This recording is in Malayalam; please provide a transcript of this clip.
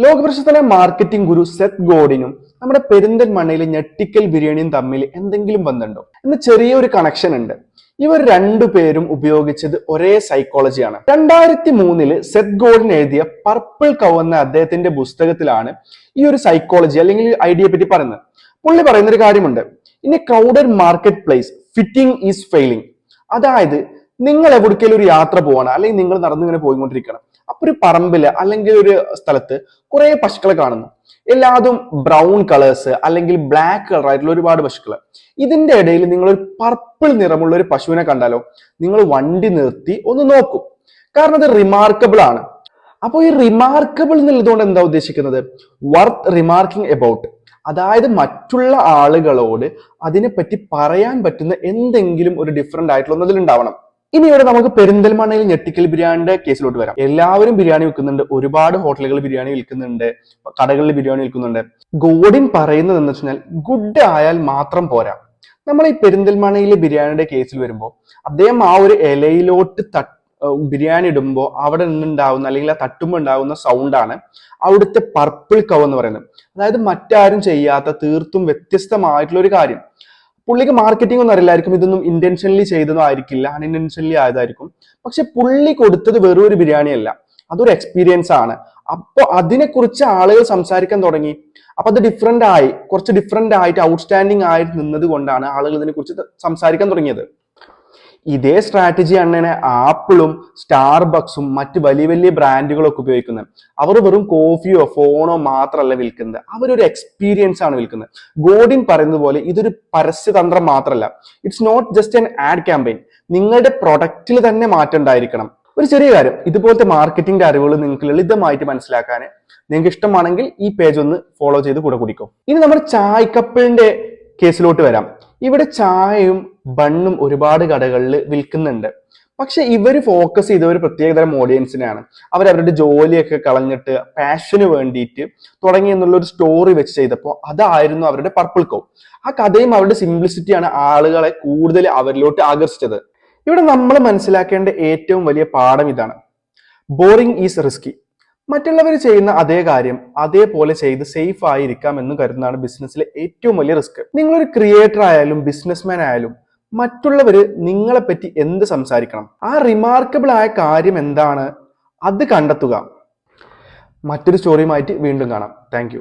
ലോകപ്രശസ്തനായ മാർക്കറ്റിംഗ് ഗുരു സെത്ത് ഗോഡിനും നമ്മുടെ പെരിന്തൽമണ്ണയിലെ ഞെട്ടിക്കൽ ബിരിയാണിയും തമ്മിൽ എന്തെങ്കിലും ബന്ധമുണ്ടോ എന്ന് ചെറിയൊരു കണക്ഷൻ ഉണ്ട്. ഇവർ രണ്ടുപേരും ഉപയോഗിച്ചത് ഒരേ സൈക്കോളജിയാണ്. 2003 സെത്ത് ഗോഡിൻ എഴുതിയ പർപ്പിൾ കൗ എന്ന അദ്ദേഹത്തിന്റെ പുസ്തകത്തിലാണ് ഈ ഒരു സൈക്കോളജി അല്ലെങ്കിൽ ഐഡിയയെ പറ്റി പറയുന്നത്. പുള്ളി പറയുന്ന ഒരു കാര്യമുണ്ട്, in A crowded market place fitting is failing. അതായത് നിങ്ങൾ എവിടേക്കെങ്കിലും ഒരു യാത്ര പോവാണ്, അല്ലെങ്കിൽ നിങ്ങൾ നടന്നിങ്ങനെ പോയിക്കൊണ്ടിരിക്കണം. അപ്പൊ ഒരു പറമ്പില് അല്ലെങ്കിൽ ഒരു സ്ഥലത്ത് കുറെ പശുക്കളെ കാണുന്നു. എല്ലാതും ബ്രൗൺ കളേഴ്സ് അല്ലെങ്കിൽ ബ്ലാക്ക് കളർ ആയിട്ടുള്ള ഒരുപാട് പശുക്കള്. ഇതിന്റെ ഇടയിൽ നിങ്ങൾ ഒരു പർപ്പിൾ നിറമുള്ള ഒരു പശുവിനെ കണ്ടാലോ, നിങ്ങൾ വണ്ടി നിർത്തി ഒന്ന് നോക്കും. കാരണം അത് റിമാർക്കബിൾ ആണ്. അപ്പോൾ ഈ റിമാർക്കബിൾ എന്നുള്ളതുകൊണ്ട് എന്താ ഉദ്ദേശിക്കുന്നത്? Worth remarking about. അതായത് മറ്റുള്ള ആളുകളോട് അതിനെപ്പറ്റി പറയാൻ പറ്റുന്ന എന്തെങ്കിലും ഒരു ഡിഫറെന്റ് ആയിട്ടുള്ള അതിലുണ്ടാവണം. ഇനി ഇവിടെ നമുക്ക് പെരിന്തൽമണ്ണയിൽ ഞെട്ടിക്കൽ ബിരിയാണിയുടെ കേസിലോട്ട് വരാം. എല്ലാവരും ബിരിയാണി വിൽക്കുന്നുണ്ട്, ഒരുപാട് ഹോട്ടലുകൾ ബിരിയാണി വിൽക്കുന്നുണ്ട്, കടകളിൽ ബിരിയാണി വിൽക്കുന്നുണ്ട്. ഗോഡിൻ പറയുന്നത് എന്ന് വെച്ചാൽ ഗുഡ് ആയാൽ മാത്രം പോരാ. നമ്മൾ ഈ പെരിന്തൽമണ്ണയിലെ ബിരിയാണിയുടെ കേസിൽ വരുമ്പോൾ അദ്ദേഹം ആ ഒരു ഇലയിലോട്ട് ബിരിയാണി ഇടുമ്പോൾ അവിടെ നിന്നുണ്ടാവുന്ന അല്ലെങ്കിൽ ആ തട്ടുമ്പോൾ ഉണ്ടാവുന്ന സൗണ്ടാണ് അവിടുത്തെ പർപ്പിൾ കൗ എന്ന് പറയുന്നത്. അതായത് മറ്റാരും ചെയ്യാത്ത തീർത്തും വ്യത്യസ്തമായിട്ടുള്ള ഒരു കാര്യം. പുള്ളിക്ക് മാർക്കറ്റിംഗ് ഒന്നും അറിയില്ലായിരിക്കും, ഇതൊന്നും ഇന്റൻഷനലി ചെയ്തതും ആയിരിക്കില്ല, അൺഇന്റൻഷനലി ആയതായിരിക്കും. പക്ഷെ പുള്ളി കൊടുത്തത് വെറും ഒരു ബിരിയാണി അല്ല, അതൊരു എക്സ്പീരിയൻസ് ആണ്. അപ്പൊ അതിനെക്കുറിച്ച് ആളുകൾ സംസാരിക്കാൻ തുടങ്ങി. അപ്പൊ അത് കുറച്ച് ഡിഫറെന്റ് ആയിട്ട് ഔട്ട്സ്റ്റാൻഡിങ് ആയിട്ട് നിന്നത് കൊണ്ടാണ് ആളുകൾ ഇതിനെ കുറിച്ച് സംസാരിക്കാൻ തുടങ്ങിയത്. ഇതേ സ്ട്രാറ്റജിയാണ് ആപ്പിളും സ്റ്റാർബക്സും മറ്റ് വലിയ വലിയ ബ്രാൻഡുകളൊക്കെ ഉപയോഗിക്കുന്നത്. അവർ വെറും കോഫിയോ ഫോണോ മാത്രമല്ല വിൽക്കുന്നത്, അവരൊരു എക്സ്പീരിയൻസ് ആണ് വിൽക്കുന്നത്. ഗോഡിൻ പറയുന്നത് പോലെ ഇതൊരു പരസ്യതന്ത്രം മാത്രമല്ല, it's not just an ad campaign. നിങ്ങളുടെ പ്രൊഡക്റ്റിൽ തന്നെ മാറ്റം ഉണ്ടായിരിക്കണം. ഒരു ചെറിയ കാര്യം, ഇതുപോലത്തെ മാർക്കറ്റിംഗ് അറിവുകൾ നിങ്ങൾക്ക് ലളിതമായിട്ട് മനസ്സിലാക്കാൻ നിങ്ങൾക്ക് ഇഷ്ടമാണെങ്കിൽ ഈ പേജ് ഒന്ന് ഫോളോ ചെയ്ത് കൂടെ കുടിക്കും. ഇനി നമ്മുടെ ചായ് കപ്പിളിന്റെ കേസിലോട്ട് വരാം. ഇവിടെ ചായയും ബണ്ണും ഒരുപാട് കടകളിൽ വിൽക്കുന്നുണ്ട്. പക്ഷെ ഇവർ ഫോക്കസ് ചെയ്ത ഒരു പ്രത്യേകതരം ഓഡിയൻസിനെയാണ്. അവരവരുടെ ജോലിയൊക്കെ കളഞ്ഞിട്ട് പാഷന് വേണ്ടിയിട്ട് തുടങ്ങി എന്നുള്ള ഒരു സ്റ്റോറി വെച്ച് ചെയ്തപ്പോൾ അതായിരുന്നു അവരുടെ പർപ്പിൾ കൗ. ആ കഥയും അവരുടെ സിംപ്ലിസിറ്റിയാണ് ആളുകളെ കൂടുതൽ അവരിലോട്ട് ആകർഷിച്ചത്. ഇവിടെ നമ്മൾ മനസ്സിലാക്കേണ്ട ഏറ്റവും വലിയ പാഠം ഇതാണ്, ബോറിംഗ് ഈസ് റിസ്കി. മറ്റുള്ളവർ ചെയ്യുന്ന അതേ കാര്യം അതേപോലെ ചെയ്ത് സേഫ് ആയിരിക്കാം എന്ന് കരുതുന്നതാണ് ബിസിനസ്സിലെ ഏറ്റവും വലിയ റിസ്ക്. നിങ്ങളൊരു ക്രിയേറ്റർ ആയാലും ബിസിനസ്മാൻ ആയാലും മറ്റുള്ളവര് നിങ്ങളെ പറ്റി എന്ത് സംസാരിക്കണം, ആ റിമാർക്കബിൾ ആയ കാര്യം എന്താണ് അത് കണ്ടെത്തുക. മറ്റൊരു സ്റ്റോറിയുമായിട്ട് വീണ്ടും കാണാം. താങ്ക്